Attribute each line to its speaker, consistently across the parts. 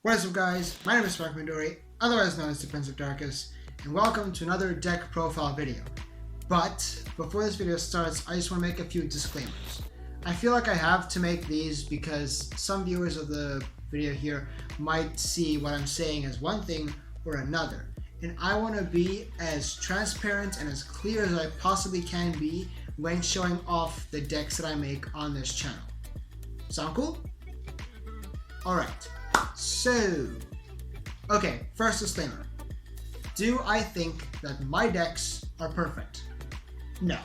Speaker 1: What is up, guys? My name is Sparky Midori, otherwise known as the Prince of Darkus, and welcome to another deck profile video. But before this video starts, I just want to make a few disclaimers. I feel like I have to make these because some viewers of the video here might see what I'm saying as one thing or another, and I want to be as transparent and as clear as I possibly can be when showing off the decks that I make on this channel. Sound cool? Alright. So, okay, first disclaimer. Do I think that my decks are perfect? No,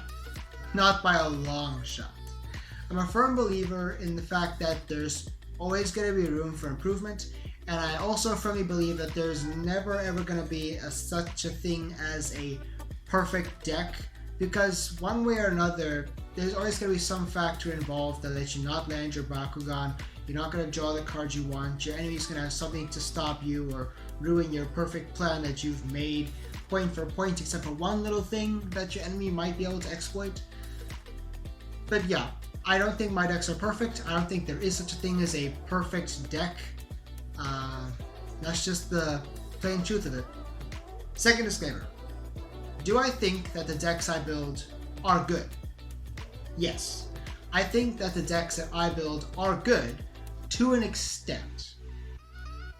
Speaker 1: not by a long shot. I'm a firm believer in the fact that there's always going to be room for improvement, and I also firmly believe that there's never ever going to be such a thing as a perfect deck, because one way or another, there's always going to be some factor involved that lets you not land your Bakugan. You're not going to draw the cards you want, your enemy's going to have something to stop you or ruin your perfect plan that you've made point for point, except for one little thing that your enemy might be able to exploit. But yeah, I don't think my decks are perfect. I don't think there is such a thing as a perfect deck. That's just the plain truth of it. Second disclaimer. Do I think that the decks I build are good? Yes. I think that the decks that I build are good to an extent.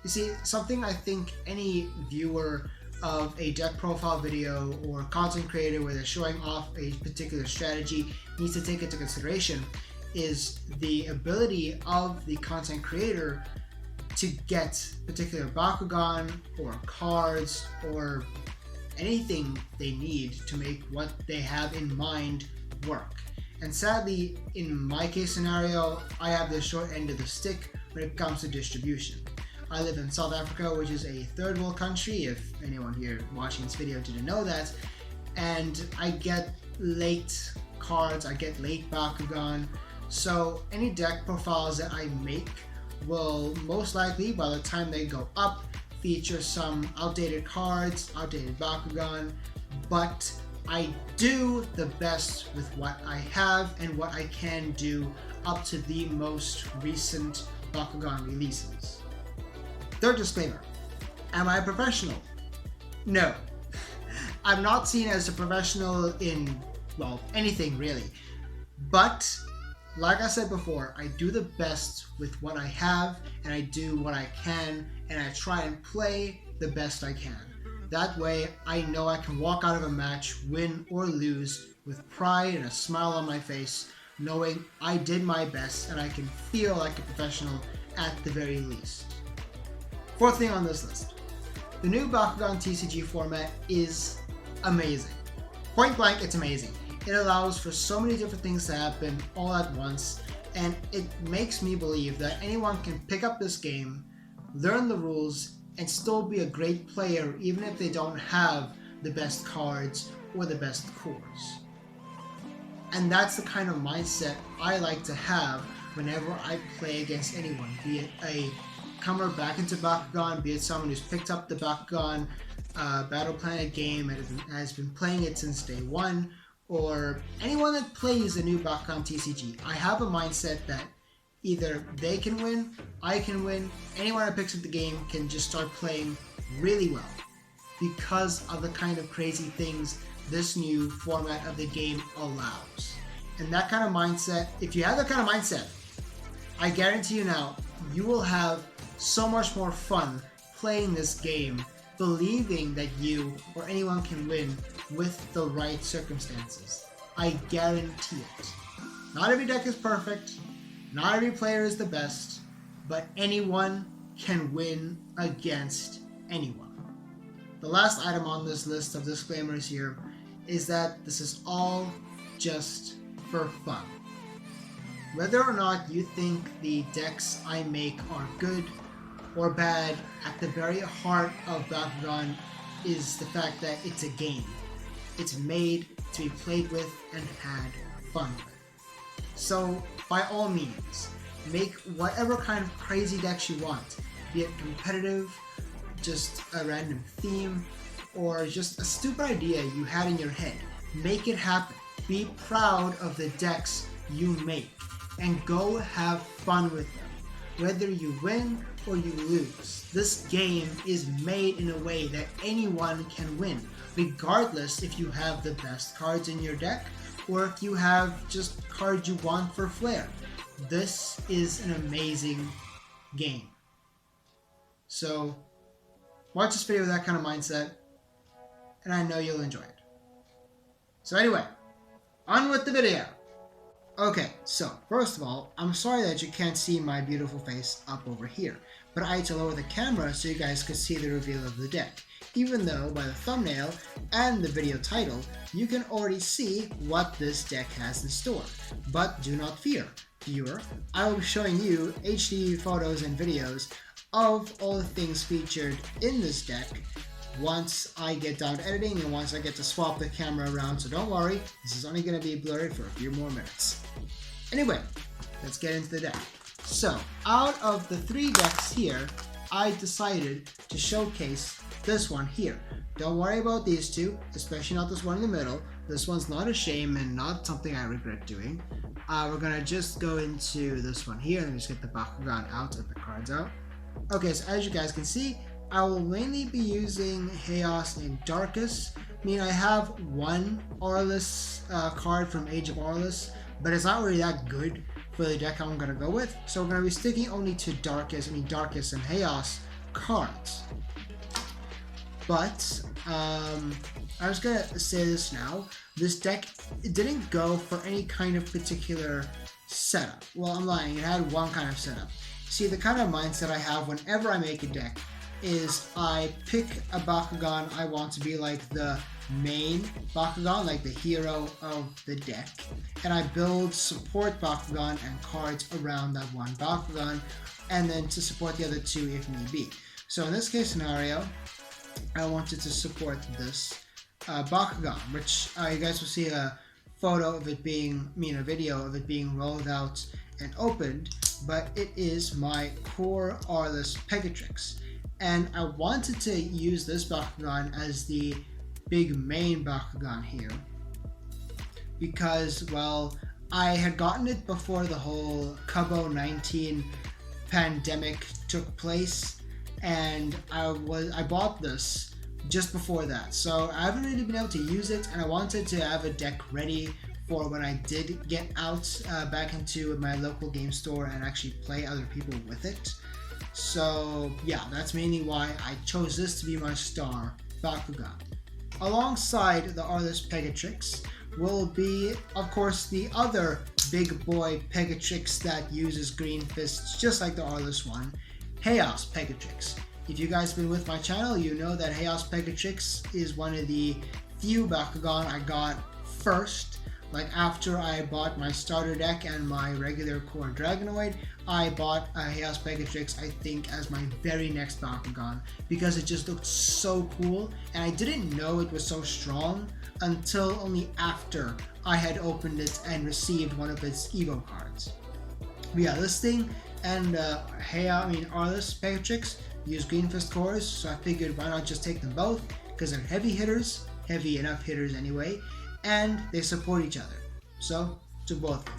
Speaker 1: You see, something I think any viewer of a deck profile video or content creator where they're showing off a particular strategy needs to take into consideration is the ability of the content creator to get particular Bakugan or cards or anything they need to make what they have in mind work. And sadly, in my case scenario, I have the short end of the stick when it comes to distribution. I live in South Africa, which is a third world country, if anyone here watching this video didn't know that, and I get late cards, I get late Bakugan, so any deck profiles that I make will most likely, by the time they go up, feature some outdated cards, outdated Bakugan, but I do the best with what I have and what I can do up to the most recent Bakugan releases. Third disclaimer. Am I a professional? No. I'm not seen as a professional in, well, anything really. But, like I said before, I do the best with what I have, and I do what I can, and I try and play the best I can. That way, I know I can walk out of a match, win or lose, with pride and a smile on my face, knowing I did my best and I can feel like a professional at the very least. Fourth thing on this list. The new Bakugan TCG format is amazing. Point blank, it's amazing. It allows for so many different things to happen all at once, and it makes me believe that anyone can pick up this game, learn the rules, and still be a great player even if they don't have the best cards or the best cores. And that's the kind of mindset I like to have whenever I play against anyone, be it a comer back into Bakugan, be it someone who's picked up the Bakugan Battle Planet game and has been playing it since day one, or anyone that plays the new Bakugan TCG. I have a mindset that either they can win, I can win, anyone that picks up the game can just start playing really well because of the kind of crazy things this new format of the game allows. And that kind of mindset, if you have that kind of mindset, I guarantee you now, you will have so much more fun playing this game, believing that you or anyone can win with the right circumstances. I guarantee it. Not every deck is perfect. Not every player is the best, but anyone can win against anyone. The last item on this list of disclaimers here is that this is all just for fun. Whether or not you think the decks I make are good or bad, at the very heart of Bakugan is the fact that it's a game. It's made to be played with and had fun with. So, by all means, make whatever kind of crazy decks you want, be it competitive, just a random theme, or just a stupid idea you had in your head. Make it happen. Be proud of the decks you make, and go have fun with them. Whether you win or you lose. This game is made in a way that anyone can win, regardless if you have the best cards in your deck or if you have just cards you want for flair. This is an amazing game. So watch this video with that kind of mindset, and I know you'll enjoy it. So anyway, on with the video. Okay, so first of all, I'm sorry that you can't see my beautiful face up over here, but I had to lower the camera so you guys could see the reveal of the deck, even though by the thumbnail and the video title, you can already see what this deck has in store. But do not fear, viewer, I will be showing you HD photos and videos of all the things featured in this deck once I get done editing and once I get to swap the camera around, so don't worry, this is only going to be blurred for a few more minutes. Anyway, let's get into the deck. So, out of the 3 decks here, I decided to showcase this one here. Don't worry about these 2, especially not this one in the middle. This one's not a shame and not something I regret doing. We're going to just go into this one here and just get the Bakugan out and the cards out. Okay, so as you guys can see, I will mainly be using Chaos and Darkus. I mean, I have one Aurelus card from Age of Aurelus, but it's not really that good for the deck I'm going to go with. So we're going to be sticking only to Darkus and Chaos cards. But, I'm just going to say this now. This deck, it didn't go for any kind of particular setup. Well, I'm lying. It had one kind of setup. See, the kind of mindset I have whenever I make a deck is I pick a Bakugan I want to be like the main Bakugan, like the hero of the deck, and I build support Bakugan and cards around that one Bakugan, and then to support the other 2 if need be. So in this case scenario, I wanted to support this Bakugan, which you guys will see a photo of it being, a video of it being rolled out and opened, but it is my core Aurelus Pegatrix. And I wanted to use this Bakugan as the big main Bakugan here because, well, I had gotten it before the whole COVID-19 pandemic took place, and I bought this just before that. So I haven't really been able to use it, and I wanted to have a deck ready for when I did get out back into my local game store and actually play other people with it. So yeah, that's mainly why I chose this to be my star Bakugan. Alongside the Aurelus Pegatrix will be, of course, the other big boy Pegatrix that uses green fists just like the Aurelus one, Chaos Pegatrix. If you guys have been with my channel, you know that Chaos Pegatrix is one of the few Bakugan I got first. Like after I bought my starter deck and my regular core Dragonoid, I bought a Chaos Pegatrix, I think, as my very next Bakugan because it just looked so cool, and I didn't know it was so strong until only after I had opened it and received one of its Evo cards. But yeah, this thing and Aurelus Pegatrix use Green Fist cores, so I figured why not just take them both because they're heavy hitters, heavy enough hitters anyway, and they support each other. So, to both of them.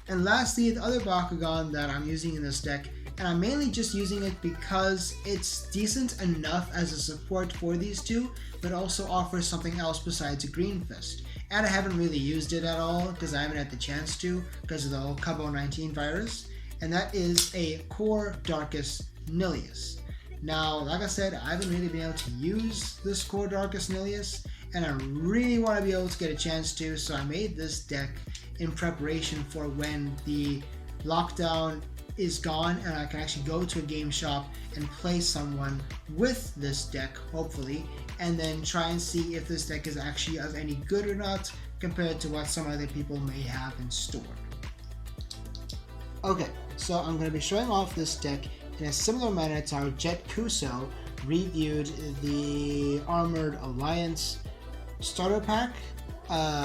Speaker 1: And lastly, the other Bakugan that I'm using in this deck, and I'm mainly just using it because it's decent enough as a support for these 2, but also offers something else besides a Green Fist. And I haven't really used it at all because I haven't had the chance to because of the whole COVID-19 virus, and that is a core Darkus Nilius. Now, like I said, I haven't really been able to use this core Darkus Nilius, and I really want to be able to get a chance to, so I made this deck in preparation for when the lockdown is gone and I can actually go to a game shop and play someone with this deck, hopefully, and then try and see if this deck is actually of any good or not compared to what some other people may have in store. Okay, so I'm going to be showing off this deck in a similar manner to how Jet Kuso reviewed the Armored Alliance starter pack.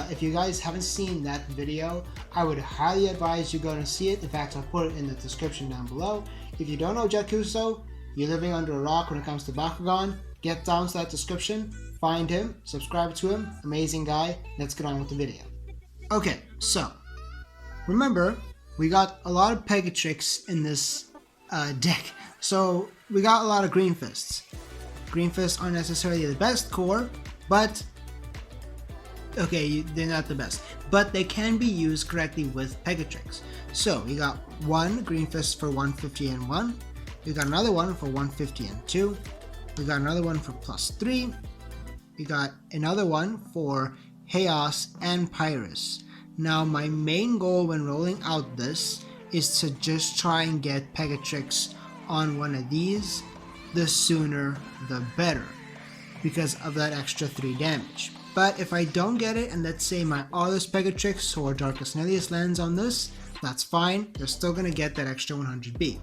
Speaker 1: If you guys haven't seen that video, I would highly advise you go and see it. In fact, I'll put it in the description down below. If you don't know Jet Kuso, you're living under a rock when it comes to Bakugan. Get down to that description, find him, subscribe to him, amazing guy. Let's get on with the video. Okay, so remember, we got a lot of Pegatrix in this deck. So we got a lot of Green Fists. Green Fists aren't necessarily the best core, but okay, they're not the best, but they can be used correctly with Pegatrix. So we got one Green Fist for 150 and 1. We got another one for 150 and 2. We got another one for +3. We got another one for Chaos and Pyrus. Now my main goal when rolling out this is to just try and get Pegatrix on one of these. The sooner the better, because of that extra 3 damage. But if I don't get it, and let's say my Aurelus Pegatrix or Darkus Nihilus lands on this, that's fine. They're still gonna get that extra 100B.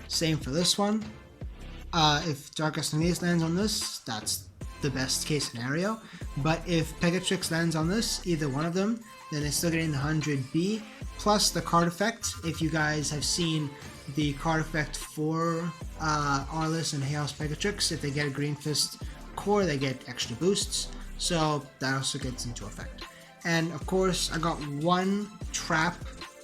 Speaker 1: Same for this one. If Darkus Nihilus lands on this, that's the best case scenario. But if Pegatrix lands on this, either one of them, then it's still getting the 100B plus the card effect. If you guys have seen the card effect for Aurelus and Chaos Pegatrix, if they get a Green Fist core, they get extra boosts, so that also gets into effect. And of course, I got one trap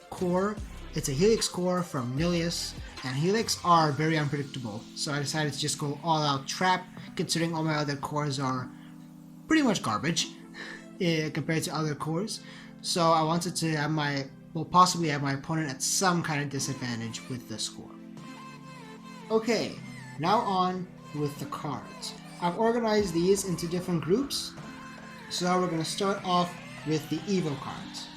Speaker 1: core. It's a Helix core from Nihilus, and Helix are very unpredictable, so I decided to just go all out trap, considering all my other cores are pretty much garbage compared to other cores. So I wanted to have possibly have my opponent at some kind of disadvantage with this core. Okay, now on with the cards. I've organized these into different groups, so we're going to start off with the Evo cards.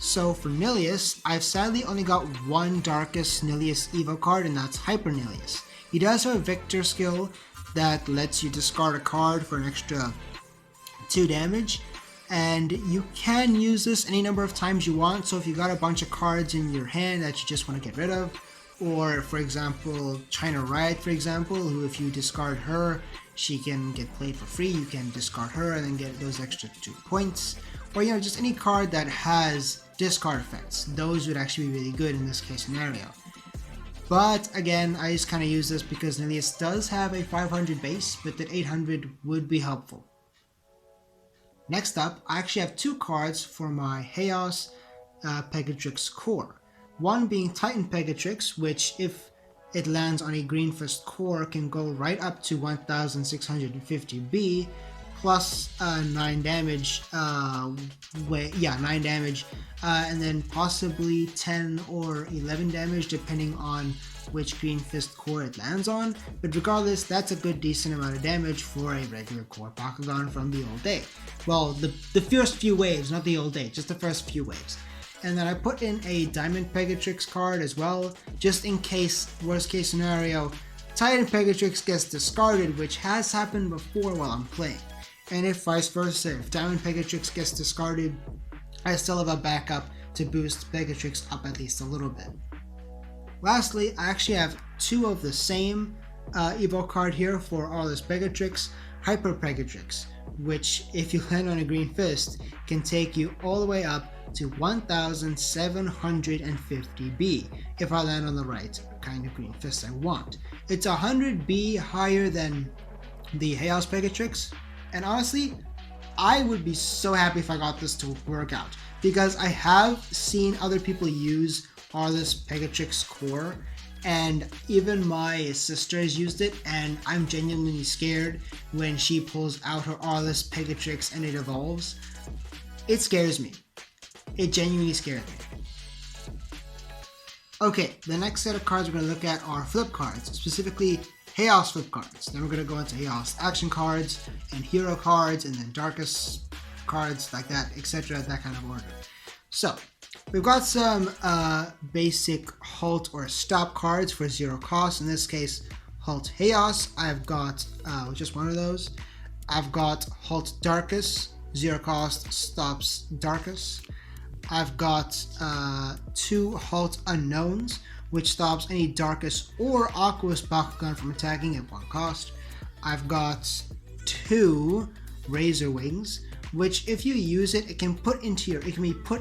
Speaker 1: So for Nihilus, I've sadly only got one Darkus Nihilus Evo card, and that's Hyper Nihilus. He does have a Victor skill that lets you discard a card for an extra 2 damage, and you can use this any number of times you want. So if you got a bunch of cards in your hand that you just want to get rid of, or for example China Riot, for example, who if you discard her, she can get played for free. You can discard her and then get those extra 2 points. Or just any card that has discard effects. Those would actually be really good in this case scenario. But again, I just kind of use this because Nihilus does have a 500 base, but that 800 would be helpful. Next up, I actually have 2 cards for my Chaos Pegatrix core. One being Titan Pegatrix, which if it lands on a Green Fist core can go right up to 1650B plus 9 damage, 9 damage, and then possibly 10 or 11 damage depending on which Green Fist core it lands on. But regardless, that's a good decent amount of damage for a regular core Bakugan from the old day. Well, the first few waves, not the old day, just the first few waves. And then I put in a Diamond Pegatrix card as well, just in case, worst case scenario, Titan Pegatrix gets discarded, which has happened before while I'm playing. And if vice versa, if Diamond Pegatrix gets discarded, I still have a backup to boost Pegatrix up at least a little bit. Lastly, I actually have 2 of the same Evo card here for Aurelus Pegatrix, Hyper Pegatrix, which if you land on a Green Fist can take you all the way up to 1750B if I land on the right kind of Green Fist I want. It's 100B higher than the Chaos Pegatrix, and honestly, I would be so happy if I got this to work out, because I have seen other people use Aurelus Pegatrix core, and even my sister has used it, and I'm genuinely scared when she pulls out her Aurelus Pegatrix and it evolves. It scares me. It genuinely scares me. Okay, the next set of cards we're going to look at are flip cards, specifically Chaos flip cards. Then we're going to go into Chaos action cards and hero cards and then Darkus cards like that, etc. That kind of order. So we've got some basic halt or stop cards for 0 cost. In this case, Halt Chaos. I've got just one of those. I've got Halt Darkus. 0 cost stops Darkus. I've got 2 Halt Unknowns, which stops any Darkus or Aqueous Bakugan from attacking at 1 cost. I've got 2 Razor Wings, which if you use it, it can be put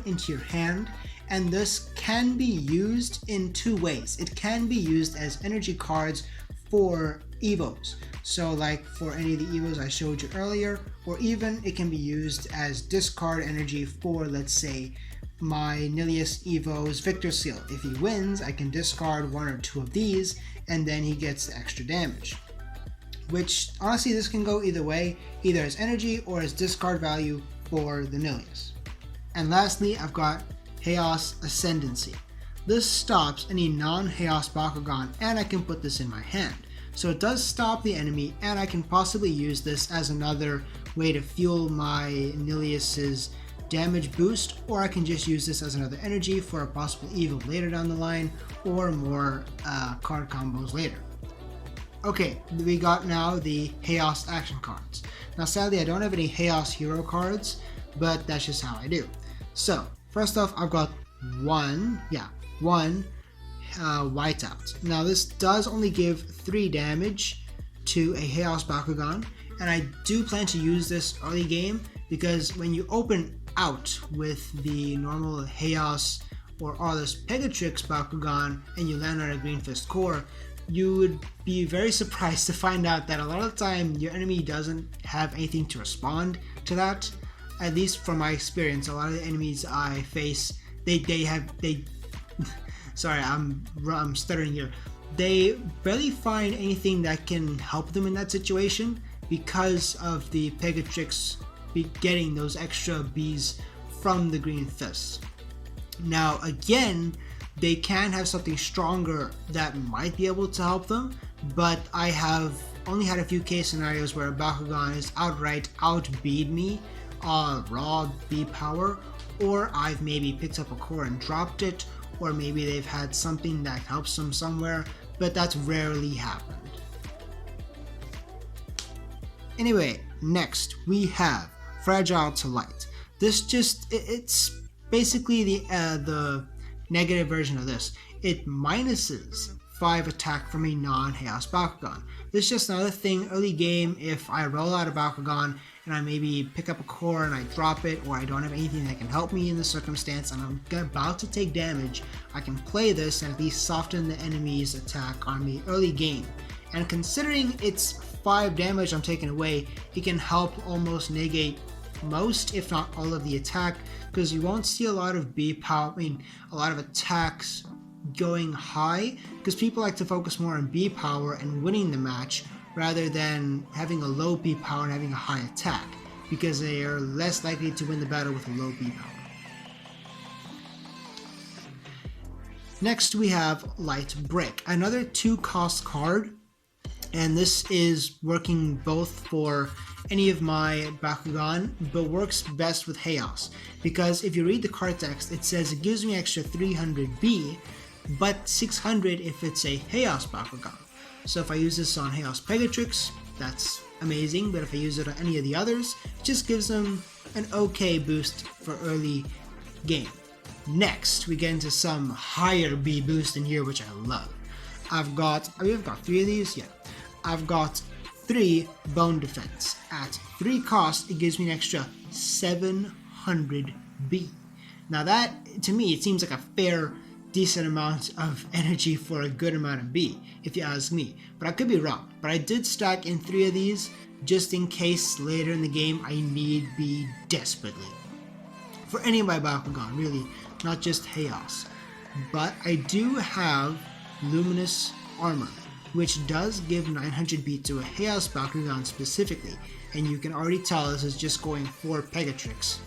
Speaker 1: into your hand, and this can be used in 2 ways. It can be used as energy cards for Evos. So like for any of the Evos I showed you earlier, or even it can be used as discard energy for, let's say, my Nilius Evo's Victor Seal. If he wins, I can discard one or two of these, and then he gets the extra damage. Which, honestly, this can go either way, either as energy or as discard value for the Nilius. And lastly, I've got Chaos Ascendancy. This stops any non-Chaos Bakugan, and I can put this in my hand. So it does stop the enemy, and I can possibly use this as another way to fuel my Nilius's damage boost, or I can just use this as another energy for a possible Evo later down the line, or more card combos later. Okay, we got now the Chaos action cards. Now sadly I don't have any Chaos hero cards, but that's just how I do. So first off, I've got one whiteout. Now this does only give 3 damage to a Chaos Bakugan, and I do plan to use this early game because when you open out with the normal Chaos or Aurelus Pegatrix Bakugan and you land on a Green Fist core, you would be very surprised to find out that a lot of the time your enemy doesn't have anything to respond to that. At least from my experience, a lot of the enemies I face, sorry, I'm stuttering here. They barely find anything that can help them in that situation because of the Pegatrix getting those extra Bs from the Green Fists. Now again, they can have something stronger that might be able to help them, but I have only had a few case scenarios where a Bakugan has outright outbeat me raw B power, or I've maybe picked up a core and dropped it, or maybe they've had something that helps them somewhere, but that's rarely happened. Anyway, next we have Fragile to Light. This it's basically the negative version of this. It minuses 5 attack from a non-Chaos Bakugan. This is just another thing early game. If I roll out a Bakugan and I maybe pick up a core and I drop it, or I don't have anything that can help me in the circumstance and I'm about to take damage, I can play this and at least soften the enemy's attack on me early game. And considering it's 5 damage I'm taking away, it can help almost negate most, if not all, of the attack, because you won't see a lot of B power, a lot of attacks going high, because people like to focus more on B power and winning the match rather than having a low B power and having a high attack, because they are less likely to win the battle with a low B power. Next we have Light Break, another 2-cost card, and this is working both for any of my Bakugan, but works best with Chaos, because if you read the card text, it says it gives me extra 300 B, but 600 if it's a Chaos Bakugan. So if I use this on Chaos Pegatrix, that's amazing, but if I use it on any of the others, it just gives them an okay boost for early game. Next, we get into some higher B boost in here, which I love. I've got 3 of these, yeah. I've got 3 Bone Defense. At 3 cost, it gives me an extra 700 B. Now that, to me, it seems like a fair, decent amount of energy for a good amount of B, if you ask me. But I could be wrong. But I did stack in 3 of these, just in case later in the game I need B desperately. For any of my Bakugan, really, not just Chaos. But I do have Luminous Armor, which does give 900 B to a Chaos Bakugan specifically, and you can already tell this is just going for Pegatrix.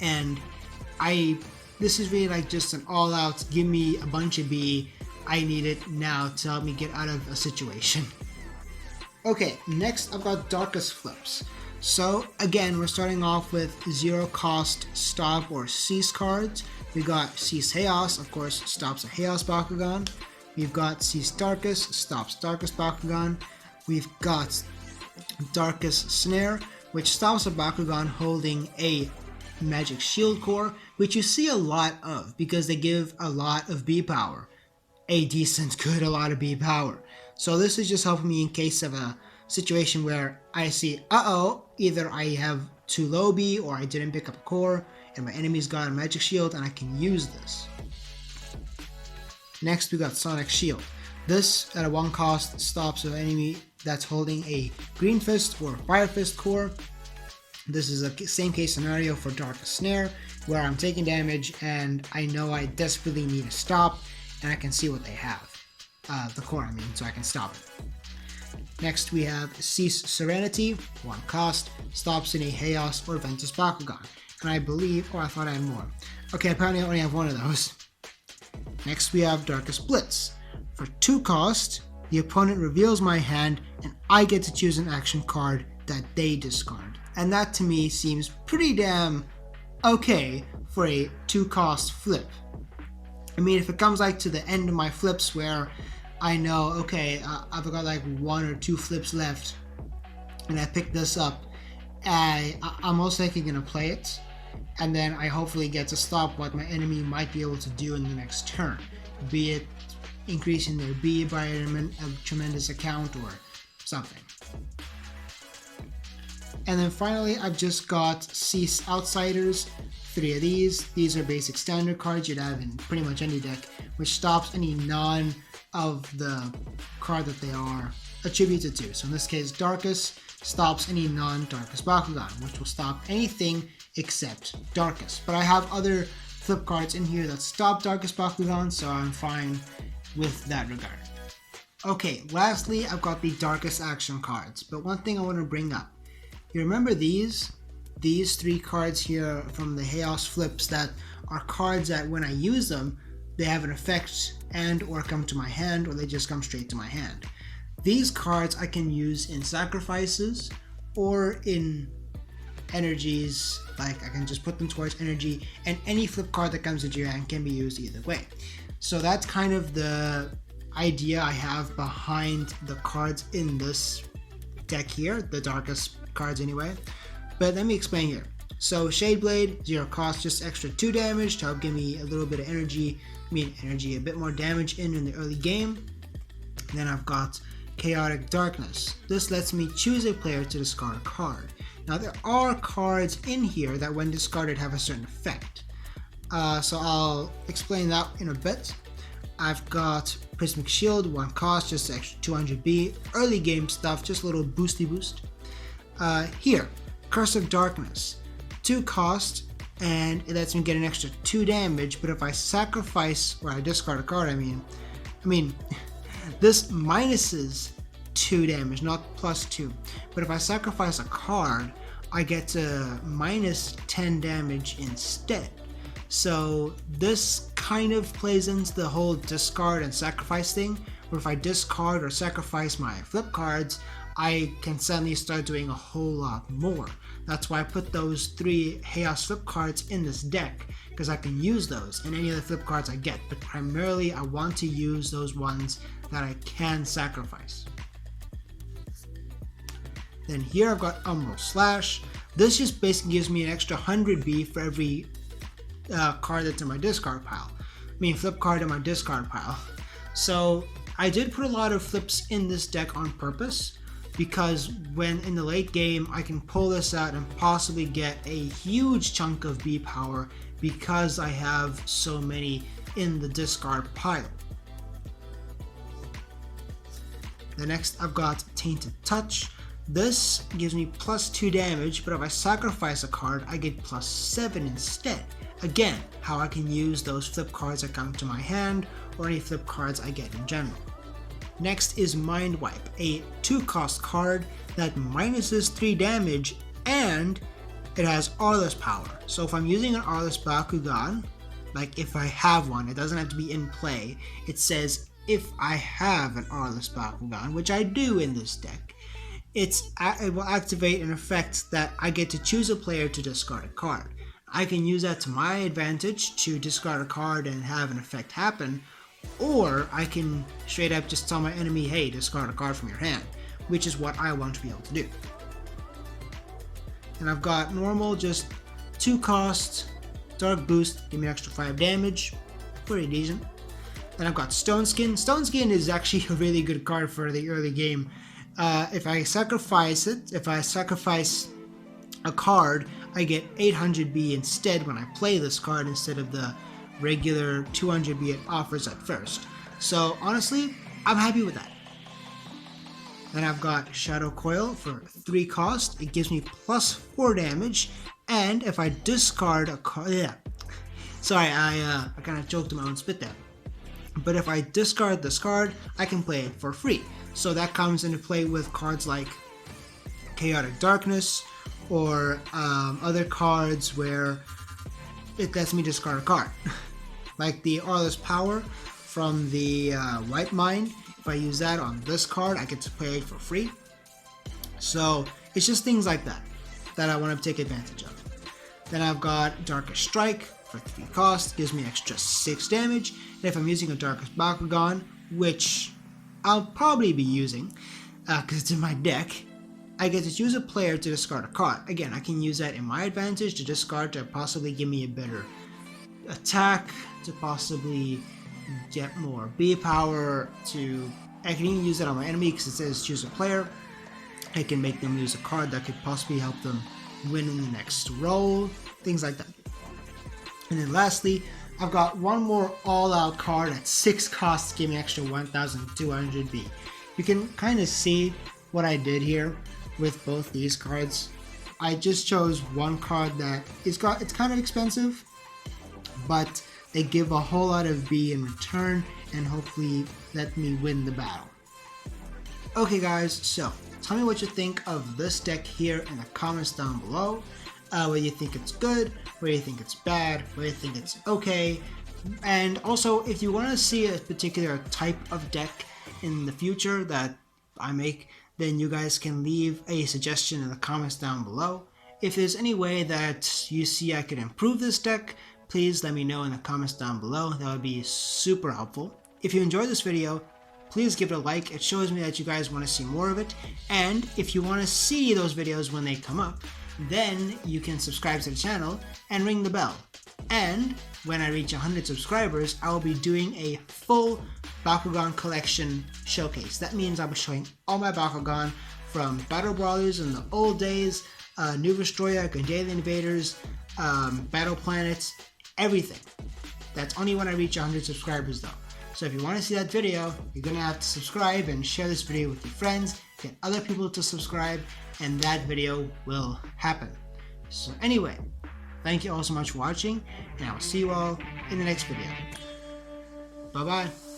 Speaker 1: And this is really like just an all-out, give me a bunch of B, I need it now to help me get out of a situation. Okay, next I've got Darkus Flips. So again, we're starting off with 0-cost stop or cease cards. We got Cease Chaos, of course, stops a Chaos Bakugan. We've got Cease Darkus, stops Darkus Bakugan. We've got Darkus Snare, which stops a Bakugan holding a Magic Shield Core, which you see a lot of because they give a lot of B power. A lot of B power. So this is just helping me in case of a situation where I see, either I have too low B or I didn't pick up a core and my enemy's got a Magic Shield and I can use this. Next we got Sonic Shield. This at a 1 cost stops an enemy that's holding a Green Fist or Fire Fist core. This is a same case scenario for Darkus Snare. where I'm taking damage and I know I desperately need to stop, and I can see what they have. The core, I mean, so I can stop it. Next we have Cease Serenity, 1 cost, stops any Chaos or Ventus Bakugan. And I believe, I thought I had more. Okay, apparently I only have 1 of those. Next we have Darkest Blitz. For 2 cost, the opponent reveals my hand and I get to choose an action card that they discard. And that to me seems pretty damn okay for a 2 cost flip. I mean, if it comes like to the end of my flips where I know, okay, I've got like 1 or 2 flips left and I pick this up, I'm most likely going to play it, and then I hopefully get to stop what my enemy might be able to do in the next turn, be it increasing their B by a tremendous account or something. And then finally, I've just got Cease Outsiders, 3 of these. These are basic standard cards you'd have in pretty much any deck, which stops any non of the card that they are attributed to. So in this case, Darkus stops any non-Darkus Bakugan, which will stop anything except Darkus. But I have other flip cards in here that stop Darkus Bakugan, so I'm fine with that regard. Okay, lastly, I've got the Darkest action cards, but one thing I want to bring up. You remember these 3 cards here from the Chaos flips that are cards that when I use them, they have an effect and or come to my hand, or they just come straight to my hand. These cards I can use in sacrifices or in energies, like I can just put them towards energy, and any flip card that comes into your hand can be used either way. So that's kind of the idea I have behind the cards in this deck here, the Darkest cards anyway. But let me explain here. So Shadeblade, 0 cost, just extra 2 damage to help give me a little bit of energy, a bit more damage in the early game. And then I've got Chaotic Darkness. This lets me choose a player to discard a card. Now there are cards in here that when discarded have a certain effect. So I'll explain that in a bit. I've got Prismatic Shield, 1 cost, just extra 200B. Early game stuff, just a little boosty boost. Here, Curse of Darkness, 2 cost, and it lets me get an extra 2 damage, but if I sacrifice, or I discard a card, I mean, this minuses 2 damage, not plus 2, but if I sacrifice a card, I get to minus 10 damage instead. So this kind of plays into the whole discard and sacrifice thing, where if I discard or sacrifice my flip cards, I can suddenly start doing a whole lot more. That's why I put those 3 Chaos flip cards in this deck, because I can use those in any of the flip cards I get, but primarily I want to use those ones that I can sacrifice. Then here I've got Umbral Slash. This just basically gives me an extra 100B for every card that's in my discard pile. Flip card in my discard pile. So I did put a lot of flips in this deck on purpose, because when in the late game I can pull this out and possibly get a huge chunk of B power because I have so many in the discard pile. The next I've got Tainted Touch. This gives me plus 2 damage, but if I sacrifice a card I get plus 7 instead. Again, how I can use those flip cards that come to my hand or any flip cards I get in general. Next is Mind Wipe, a 2 cost card that minuses 3 damage and it has Aureless power. So if I'm using an Aureless Bakugan, like if I have one, it doesn't have to be in play, it says if I have an Aureless Bakugan, which I do in this deck, it will activate an effect that I get to choose a player to discard a card. I can use that to my advantage to discard a card and have an effect happen, or I can straight up just tell my enemy, hey, discard a card from your hand, which is what I want to be able to do. And I've got normal, just 2 cost, Dark Boost, give me an extra 5 damage, pretty decent. Then I've got Stone Skin. Stone Skin is actually a really good card for the early game. If I sacrifice a card, I get 800B instead when I play this card instead of the regular 200B it offers at first. So honestly, I'm happy with that. Then I've got Shadow Coil for 3 cost. It gives me plus 4 damage And if I discard a card, sorry, I kind of choked on my own spit there. But if I discard this card, I can play it for free. So that comes into play with cards like Chaotic Darkness or other cards where it lets me discard a card. Like the Aurel's Power from the White Mind. If I use that on this card, I get to play it for free. So it's just things like that that I want to take advantage of. Then I've got Darkest Strike for 3 cost, gives me extra 6 damage. And if I'm using a Darkest Bakugan, which I'll probably be using because it's in my deck, I get to choose a player to discard a card. Again, I can use that in my advantage to discard to possibly give me a better attack, to possibly get more B power, I can even use that on my enemy because it says choose a player. I can make them use a card that could possibly help them win in the next roll, things like that. And then lastly, I've got one more all-out card at 6 costs, giving me extra 1,200 B. You can kind of see what I did here with both these cards. I just chose one card that it's kind of expensive, but they give a whole lot of B in return and hopefully let me win the battle. Okay guys, so tell me what you think of this deck here in the comments down below. Whether you think it's good, whether you think it's bad, whether you think it's okay. And also, if you want to see a particular type of deck in the future that I make, then you guys can leave a suggestion in the comments down below. If there's any way that you see I could improve this deck, please let me know in the comments down below. That would be super helpful. If you enjoyed this video, please give it a like. It shows me that you guys want to see more of it. And if you want to see those videos when they come up, then you can subscribe to the channel and ring the bell. And when I reach 100 subscribers, I will be doing a full Bakugan collection showcase. That means I'll be showing all my Bakugan from Battle Brawlers in the old days, New Destroyer, Gundam Invaders, Battle Planets, everything. That's only when I reach 100 subscribers though. So if you want to see that video, you're going to have to subscribe and share this video with your friends, get other people to subscribe, and that video will happen. So anyway, thank you all so much for watching, and I will see you all in the next video. Bye bye.